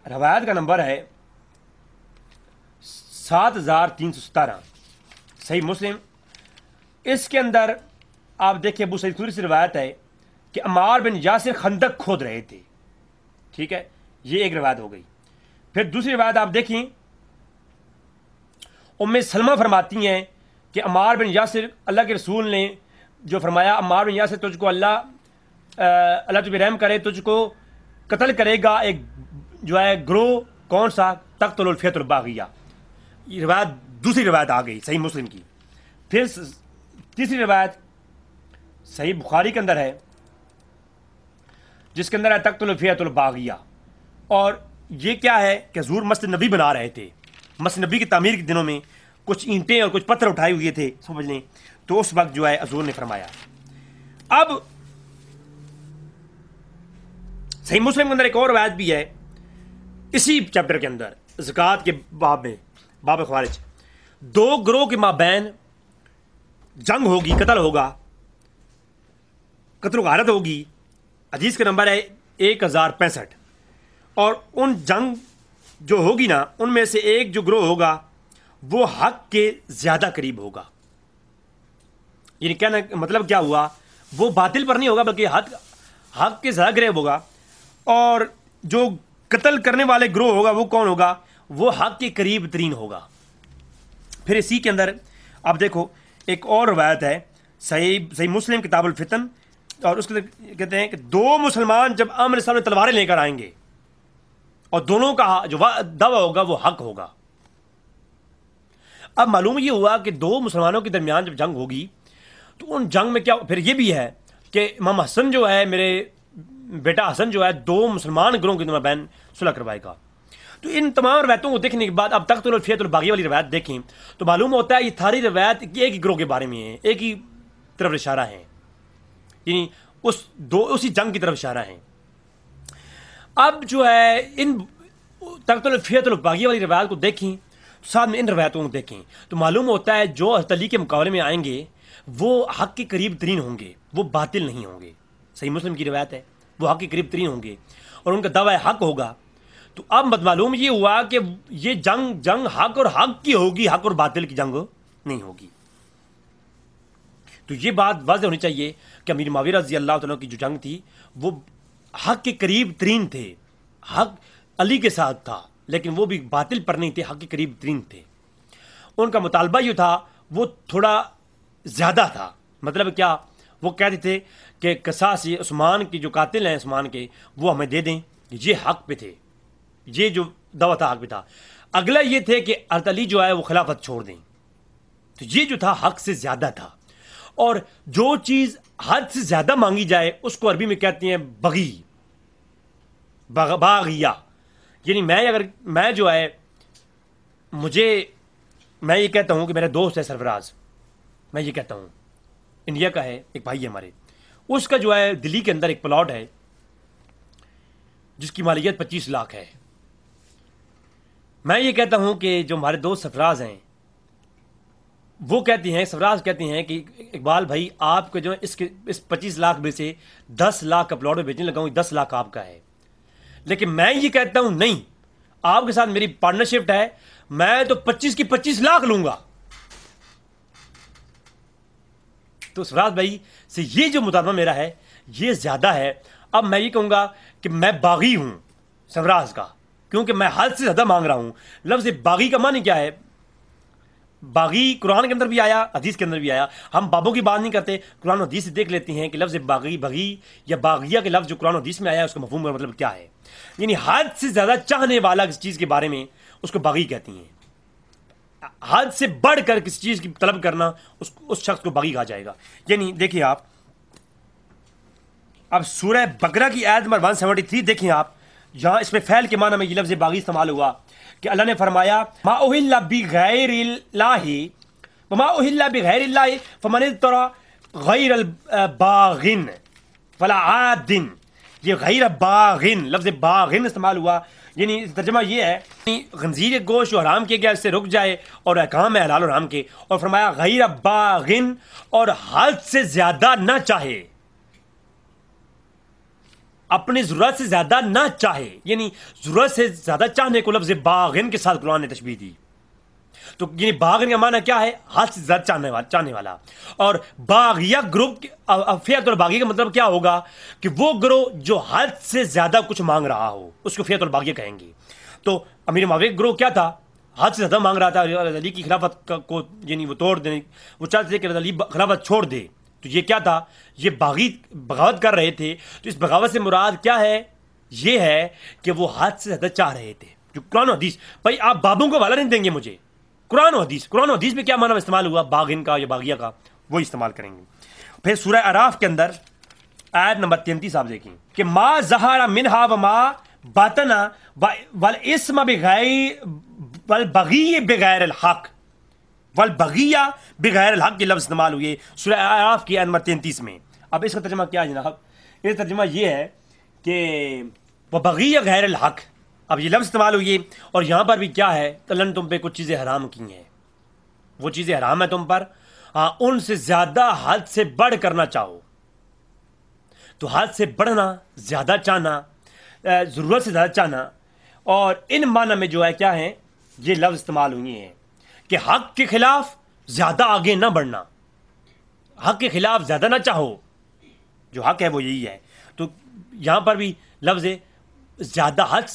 روایت کا نمبر ہے 7317 صحیح مسلم. اس کے اندر آپ دیکھیں ابو سعید خدری سے روایت ہے کہ عمار بن یاسر خندق کھود رہے تھے. ٹھیک ہے، یہ ایک روایت ہو گئی. پھر دوسری روایت آپ دیکھیں، ام سلمہ فرماتی ہیں کہ عمار بن یاسر، اللہ کے رسول نے جو فرمایا عمار بن یاسر تجھ کو اللہ تجھ پہ رحم کرے، تجھ کو قتل کرے گا ایک جو ہے گروہ، کون سا؟ تخت الفیت الباغیہ. یہ روایت دوسری روایت آ گئی صحیح مسلم کی. پھر تیسری روایت صحیح بخاری کے اندر ہے جس کے اندر ہے تخت الفیت الباغیہ. اور یہ کیا ہے کہ حضور مسجد نبی بنا رہے تھے، مسجد نبی کی تعمیر کے دنوں میں کچھ اینٹیں اور کچھ پتھر اٹھائے ہوئے تھے سمجھ لیں، تو اس وقت جو ہے حضور نے فرمایا. اب صحیح مسلم کے اندر ایک اور روایت بھی ہے اسی چیپٹر کے اندر، زکوٰۃ کے باب میں، باب خوارج. دو گروہ کے مابین جنگ ہوگی، قتل ہوگا، قتل و غارت ہوگی. حدیث کا نمبر ہے 1065. اور ان جنگ جو ہوگی نا، ان میں سے ایک جو گروہ ہوگا وہ حق کے زیادہ قریب ہوگا. یعنی کہنا مطلب کیا ہوا، وہ باطل پر نہیں ہوگا بلکہ حق کے زیادہ قریب ہوگا. اور جو قتل کرنے والے گروہ ہوگا وہ کون ہوگا؟ وہ حق کے قریب ترین ہوگا. پھر اسی کے اندر آپ دیکھو ایک اور روایت ہے صحیح مسلم کتاب الفتن، اور اس کے کہتے ہیں کہ دو مسلمان جب آمنے سامنے تلواریں لے کر آئیں گے اور دونوں کا جو دعویٰ ہوگا وہ حق ہوگا. اب معلوم یہ ہوا کہ دو مسلمانوں کے درمیان جب جنگ ہوگی تو ان جنگ میں کیا، پھر یہ بھی ہے کہ امام حسن جو ہے، میرے بیٹا حسن جو ہے، دو مسلمان گروہوں کے مابین صلح کروائے گا. تو ان تمام روایتوں کو دیکھنے کے بعد اب تخت الفیت الباغیہ والی روایت دیکھیں تو معلوم ہوتا ہے یہ ساری روایت ایک ہی گروہ کے بارے میں ہے، ایک ہی طرف اشارہ ہے، یعنی اسی جنگ کی طرف اشارہ ہے. اب جو ہے ان تخت الفیت الباغیہ والی روایت کو دیکھیں، ساتھ میں ان روایتوں کو دیکھیں تو معلوم ہوتا ہے جو حضرت علی کے مقابلے میں آئیں گے وہ حق کے قریب ترین ہوں گے، وہ باطل نہیں ہوں گے. صحیح مسلم کی روایت ہے، وہ حق کے قریب ترین ہوں گے اور ان کا دعویٰ حق ہوگا. تو اب معلوم یہ ہوا کہ یہ جنگ حق اور حق کی ہوگی، حق اور باطل کی جنگ نہیں ہوگی. تو یہ بات واضح ہونی چاہیے کہ امیر معاویہ رضی اللہ تعالیٰ کی جو جنگ تھی وہ حق کے قریب ترین تھے، حق علی کے ساتھ تھا لیکن وہ بھی باطل پر نہیں تھے، حق کے قریب ترین تھے. ان کا مطالبہ یہ تھا، وہ تھوڑا زیادہ تھا. مطلب کیا؟ وہ کہتے تھے کہ قصاص عثمان کی جو قاتل ہیں عثمان کے وہ ہمیں دے دیں. یہ حق پہ تھے، یہ جو دعویٰ تھا حق پہ تھا. اگلا یہ تھے کہ حضرت علی جو ہے وہ خلافت چھوڑ دیں. تو یہ جو تھا حق سے زیادہ تھا. اور جو چیز حد سے زیادہ مانگی جائے اس کو عربی میں کہتے ہیں بغی، باغیہ. یعنی میں جو ہے میں یہ کہتا ہوں کہ میرا دوست ہے سرفراز، میں یہ کہتا ہوں انڈیا کا ہے، ایک بھائی ہے ہمارے، اس کا جو ہے دلی کے اندر ایک پلاٹ ہے جس کی مالیت 25 لاکھ ہے. میں یہ کہتا ہوں کہ جو ہمارے دوست سرفراز ہیں وہ کہتے ہیں، سرفراز کہتے ہیں کہ اقبال بھائی آپ کو جو اس 25 لاکھ میں سے 10 لاکھ کا پلاٹ میں بیچنے لگا ہوں، 10 لاکھ آپ کا ہے. لیکن میں یہ کہتا ہوں نہیں، آپ کے ساتھ میری پارٹنرشپ ہے، میں تو 25 کی 25 لاکھ لوں گا. تو سرفراز بھائی سے یہ جو مطالبہ میرا ہے یہ زیادہ ہے. اب میں یہ کہوں گا کہ میں باغی ہوں سرفراز کا، کیونکہ میں حد سے زیادہ مانگ رہا ہوں. لفظ باغی کا معنی کیا ہے؟ باغی قرآن کے اندر بھی آیا، حدیث کے اندر بھی آیا. ہم بابوں کی بات نہیں کرتے، قرآن و حدیث سے دیکھ لیتے ہیں کہ لفظ باغی، بغی یا باغیہ کے لفظ جو قرآن و حدیث میں آیا اس کا مفہوم کا مطلب کیا ہے. یعنی حد سے زیادہ چاہنے والا کسی چیز کے بارے میں اس کو باغی کہتی ہیں. حد سے بڑھ کر کسی چیز کی طلب کرنا اس شخص کو باغی کہا جائے گا. یعنی دیکھیے آپ اب سورہ بقرہ کی آیت نمبر 173 دیکھیں آپ، جہاں اس میں فعل کے معنی میں یہ لفظ باغی استعمال ہوا کہ اللہ نے فرمایا ما اہل بغیر اللہ وما اہل بغیر اللہ فمن اضطر غیر الباغن فلا عاد. یہ غیر باغن، لفظ باغن استعمال ہوا. یعنی ترجمہ یہ ہے خنزیر کے گوشت جو حرام کیا گیا اس سے رک جائے اور احکام ہے حلال و حرام کے، اور فرمایا غیر باغن، اور حد سے زیادہ نہ چاہے، اپنی ضرورت سے زیادہ نہ چاہے. یعنی ضرورت سے زیادہ چاہنے کو لفظ باغن کے ساتھ قرآن نے تشبیہ دی. تو یعنی باغن کا معنی کیا ہے؟ حد سے زیادہ چاہنے والا. اور باغیہ گروہ، فیعت الباغیہ کا مطلب کیا ہوگا کہ وہ گروہ جو حد سے زیادہ کچھ مانگ رہا ہو اس کو فیعت الباغیہ کہیں گے. تو امیر معاویہ کا گروہ کیا تھا؟ حد سے زیادہ مانگ رہا تھا علی کی خلافت کو، یعنی وہ توڑ دیں، وہ چاہتے تھے کہ علی خلافت چھوڑ دے. تو یہ کیا تھا؟ یہ بغاوت کر رہے تھے. تو اس بغاوت سے مراد کیا ہے؟ یہ ہے کہ وہ حد سے زیادہ چاہ رہے تھے. جو قرآن و حدیث، بھائی آپ بابوں کو حوالہ نہیں دیں گے مجھے، قرآن و حدیث میں کیا معنی استعمال ہوا باغن کا یا باغیہ کا، وہی استعمال کریں گے. پھر سورہ اعراف کے اندر آیت نمبر 33 آپ دیکھیں کہ ما ظہر منہا وما باطن والاسم بغیر والبغی بغیر الحق، والبغیہ بغیر الحق کے لفظ استعمال ہوئے سورہ اعراف کی آیت نمبر 33 میں. اب اس کا ترجمہ کیا ہے جناب؟ یہ ترجمہ یہ ہے کہ وبغیہ غیر الحق. اب یہ لفظ استعمال ہوئی اور یہاں پر بھی کیا ہے؟ اللہ نے تم پہ کچھ چیزیں حرام کی ہیں، وہ چیزیں حرام ہیں تم پر، ان سے زیادہ حد سے بڑھ کرنا چاہو. تو حد سے بڑھنا، زیادہ چاہنا، ضرورت سے زیادہ چاہنا، اور ان معنی میں جو ہے کیا ہے یہ لفظ استعمال ہوئے ہیں کہ حق کے خلاف زیادہ آگے نہ بڑھنا، حق کے خلاف زیادہ نہ چاہو، جو حق ہے وہ یہی ہے. تو یہاں پر بھی لفظ زیادہ حد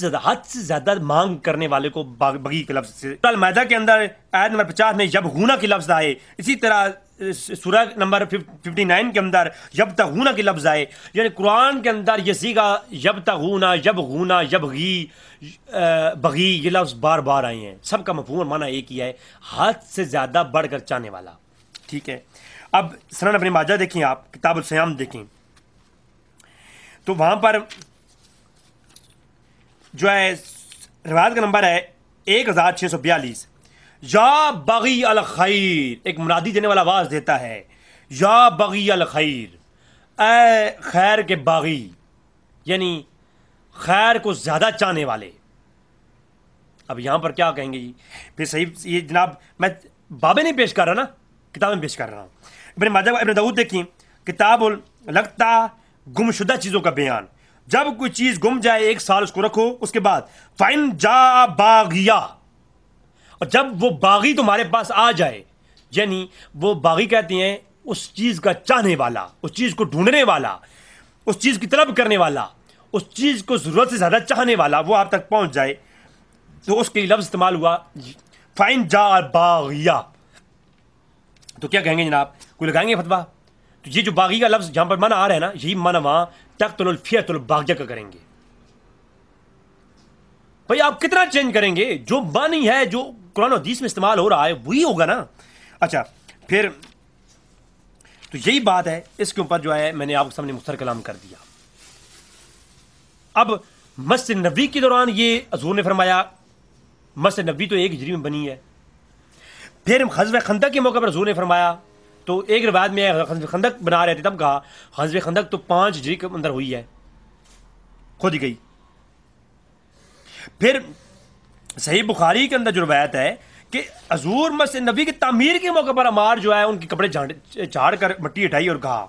سے زیادہ مانگ کرنے والے کو بغی کے لفظ سے. المائدہ کے اندر آیت نمبر 50 میں یبغون کے لفظ آئے. اسی طرح سورہ نمبر 59 کے اندر یبتغون کے لفظ آئے. یعنی قرآن کے اندر یہ سیگا یبتغون، یبغون، یبغی، بغی، یہ لفظ بار بار آئے ہیں. سب کا مفہوم اور معنی ایک ہی ہے، حد سے زیادہ بڑھ کر چاہنے والا. ٹھیک ہے. اب سنن ابن ماجہ دیکھیں آپ، کتاب الصیام دیکھیں تو وہاں پر جو ہے روایت کا نمبر ہے 1642. یا بغی الخیر، ایک منادی دینے والا آواز دیتا ہے، یا بغی الخیر، اے خیر کے باغی، یعنی خیر کو زیادہ چاہنے والے. اب یہاں پر کیا کہیں گے جی؟ پھر صحیح یہ جناب میں بابیں نہیں پیش کر رہا نا، کتابیں پیش کر رہا ہوں. ابن ماجہ ابن داؤد دیکھیں، کتاب لگتا گمشدہ چیزوں کا بیان. جب کوئی چیز گم جائے 1 سال اس کو رکھو، اس کے بعد فَإِن جَاءَ بَاغِيًا، اور جب وہ باغی تمہارے پاس آ جائے، یعنی وہ باغی کہتے ہیں اس چیز کا چاہنے والا، اس چیز کو ڈھونڈنے والا، اس چیز کی طلب کرنے والا، اس چیز کو ضرورت سے زیادہ چاہنے والا، وہ آپ تک پہنچ جائے تو اس کے لفظ استعمال ہوا فَإِن جَاءَ بَاغِيًا. تو کیا کہیں گے جناب؟ کوئی لگائیں گے فتویٰ؟ تو یہ جو باغی کا لفظ جہاں پر معنی آ رہا ہے نا، یہی معنی وہاں تقتل الفیعۃ الباغیہ کا کریں گے. بھائی آپ کتنا چینج کریں گے؟ جو معنی ہے، جو قرآن و حدیث میں استعمال ہو رہا ہے وہی ہوگا نا. اچھا پھر تو یہی بات ہے، اس کے اوپر جو ہے میں نے آپ کے سامنے مختصر کلام کر دیا. اب مسجد نبوی کے دوران یہ حضور نے فرمایا، مسجد نبوی تو 1 ہجری میں بنی ہے. پھر غزوہ خندق کے موقع پر حضور نے فرمایا، تو ایک روایت میں غزوہ خندق بنا رہے تھے تب کہا غزوہ خندق تو 5 ہجری کے اندر ہوئی ہے، خود ہی گئی. پھر صحیح بخاری کے اندر جو روایت ہے کہ حضور مسجد نبوی کی تعمیر کے موقع پر عمار جو ہے ان کے کپڑے جھاڑ کر مٹی ہٹائی اور کہا.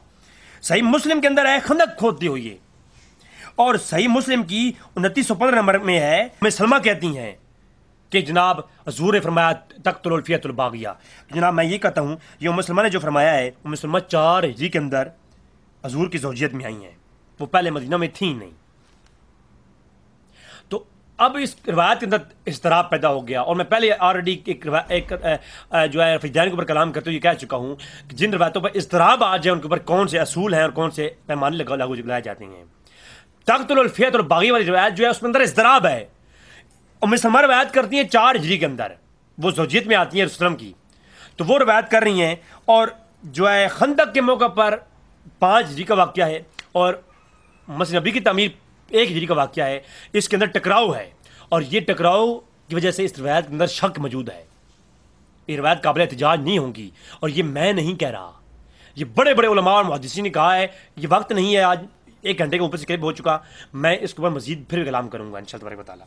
صحیح مسلم کے اندر ہے خندق کھودتے ہوئے. اور صحیح مسلم کی 2915 نمبر میں ہے میں سلمہ کہتی ہیں کہ جناب حضور نے فرمایا تقتل الفیعۃ الباغیہ. جناب میں یہ کہتا ہوں یہ ام سلمہ نے جو فرمایا ہے، ام سلمہ 4 ہجری کے اندر حضور کی زوجیت میں آئی ہیں، وہ پہلے مدینہ میں تھیں نہیں. تو اب اس روایت کے اندر اضطراب پیدا ہو گیا، اور میں پہلے آلریڈی ایک جو ہے فیضان کے اوپر کلام کرتے ہوئے یہ کہہ چکا ہوں کہ جن روایتوں پر اضطراب آ جائے ان کے اوپر کون سے اصول ہیں اور کون سے پیمانے لاگو لائے جاتے ہیں۔ تقتل الفیت الباغی والی روایت جو ہے اس کے اندر اضطراب ہے۔ ام سلمہ روایت کرتی ہیں 4 ہجری کے اندر، وہ زوجیت میں آتی ہیں رسول اللہ کی، تو وہ روایت کر رہی ہیں، اور جو ہے خندق کے موقع پر 5 ہجری کا واقعہ ہے، اور مسجد نبی کی تعمیر 1 ہجری کا واقعہ ہے۔ اس کے اندر ٹکراؤ ہے، اور یہ ٹکراؤ کی وجہ سے اس روایت کے اندر شک موجود ہے۔ یہ روایت قابل احتجاج نہیں ہوگی، اور یہ میں نہیں کہہ رہا، یہ بڑے بڑے علماء اور محدثین نے کہا ہے۔ یہ وقت نہیں ہے، آج 1 گھنٹے کے اوپر سے قریب ہو چکا، میں اس کے اوپر مزید پھر کلام کروں گا انشاءاللہ تبارک و تعالیٰ،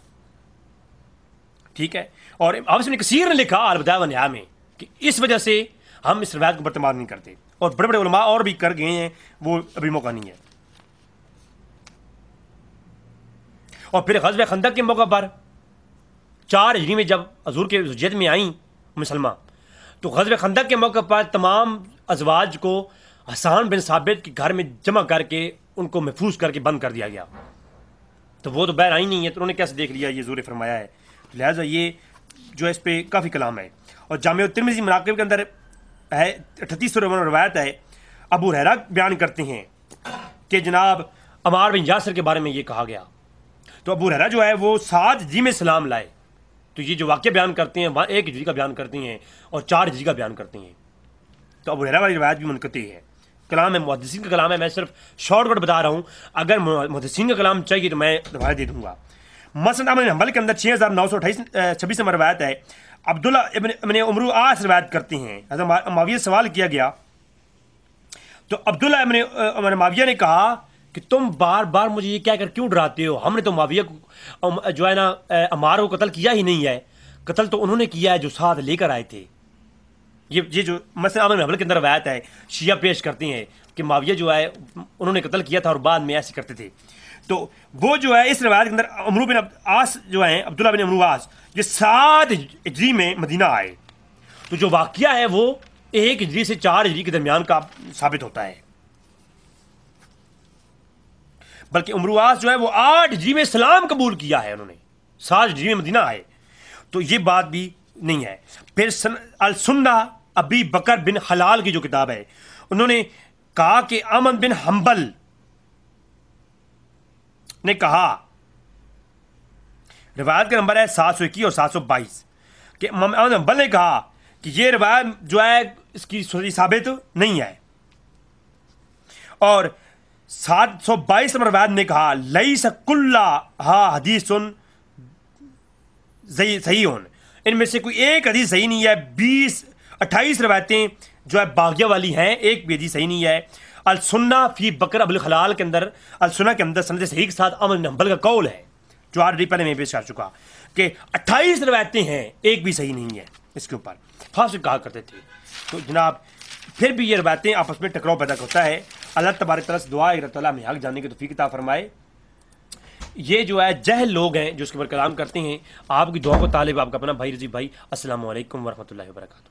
ٹھیک ہے۔ اور حافظ ابن کثیر نے لکھا البدایہ و النہایہ میں کہ اس وجہ سے ہم اس روایت کو برتمار نہیں کرتے، اور بڑے بڑے علماء اور بھی کر گئے ہیں، وہ ابھی موقع نہیں ہے۔ اور پھر غزوہ خندق کے موقع پر 4 ہجری میں جب حضور کے زوجیت میں آئیں ام سلمہ، تو غزوہ خندق کے موقع پر تمام ازواج کو حسان بن ثابت کے گھر میں جمع کر کے ان کو محفوظ کر کے بند کر دیا گیا، تو وہ تو باہر آئی نہیں ہے، تو انہوں نے کیسے دیکھ لیا یہ حضور فرمایا ہے؟ لہٰذا یہ جو ہے اس پہ کافی کلام ہے۔ اور جامع ترمذی مناقب کے اندر ہے 38 روایت ہے، ابو ہریرہ بیان کرتے ہیں کہ جناب عمار بن یاسر کے بارے میں یہ کہا گیا، تو ابو ہریرہ جو ہے وہ 7 ہجری میں اسلام لائے، تو یہ جو واقعہ بیان کرتے ہیں وہاں 1 ہجری کا بیان کرتے ہیں اور 4 ہجری کا بیان کرتے ہیں، تو ابو ہریرہ والی روایت بھی منقطع ہے۔ کلام ہے محدثین کا کلام ہے، میں صرف شارٹ کٹ بتا رہا ہوں، اگر محدثین کا کلام چاہیے تو میں روایت دے دوں گا۔ مسند احمد بن حنبل کے اندر 6926 نمبر روایت ہے، عبداللہ ابن عمرو عاص روایت کرتے ہیں، حضرت معاویہ سے سوال کیا گیا، تو عبداللہ ابن معاویہ نے کہا کہ تم بار بار مجھے یہ کہہ کر کیوں ڈراتے ہو؟ ہم نے تو معاویہ کو جو ہے نا عمار کو قتل کیا ہی نہیں ہے، قتل تو انہوں نے کیا ہے جو ساتھ لے کر آئے تھے۔ یہ جو مسند احمد بن حنبل کے اندر روایت ہے، شیعہ پیش کرتے ہیں کہ معاویہ جو ہے انہوں نے قتل کیا تھا اور بعد میں ایسے کرتے تھے، تو وہ جو ہے اس روایت کے اندر عمرو بن عاص جو ہیں، عبداللہ بن عمرو عاص، یہ 7 ہجری میں مدینہ آئے، تو جو واقعہ ہے وہ 1 ہجری سے 4 ہجری کے درمیان کا ثابت ہوتا ہے، بلکہ عمرو عاص جو ہے وہ 8 ہجری میں اسلام قبول کیا ہے، انہوں نے 7 ہجری میں مدینہ آئے، تو یہ بات بھی نہیں ہے۔ پھر السنہ ابی بکر بن حلال کی جو کتاب ہے، انہوں نے کہا کہ احمد بن حنبل نے کہا، روایت کا نمبر ہے 721 اور 722، کہ احمد بن حنبل نے کہا کہ یہ روایت جو ہے اس کی ثابت نہیں ہے، اور 722 نمبر روایت نے کہا لیس کلھا حدیث صحیح، ان میں سے کوئی ایک حدیث صحیح نہیں ہے، 28 روایتیں جو ہے باغیہ والی ہیں، ایک بھی حدیث صحیح نہیں ہے۔ السنہ فی بکر ابو الخلال کے اندر، السنہ کے اندر سند صحیح کے ساتھ احمد بن حنبل کا قول ہے، جو آلریڈی پہلے میں پیش کر چکا کہ 28 روایتیں ہیں، ایک بھی صحیح نہیں ہے، اس کے اوپر خاص کہا کرتے تھے۔ تو جناب پھر بھی یہ روایتیں آپس میں ٹکراؤ پیدا کرتا ہے۔ اللہ تبارک تعالیٰ سے دعا ہے کہ تعالیٰ ہمیں حق جاننے کی توفیق عطا فرمائے۔ یہ جو ہے جہل لوگ ہیں جو اس کے اوپر کلام کرتے ہیں، آپ کی دعا کو طالب آپ کا اپنا بھائی رضی بھائی، السلام علیکم ورحمۃ اللہ وبرکاتہ۔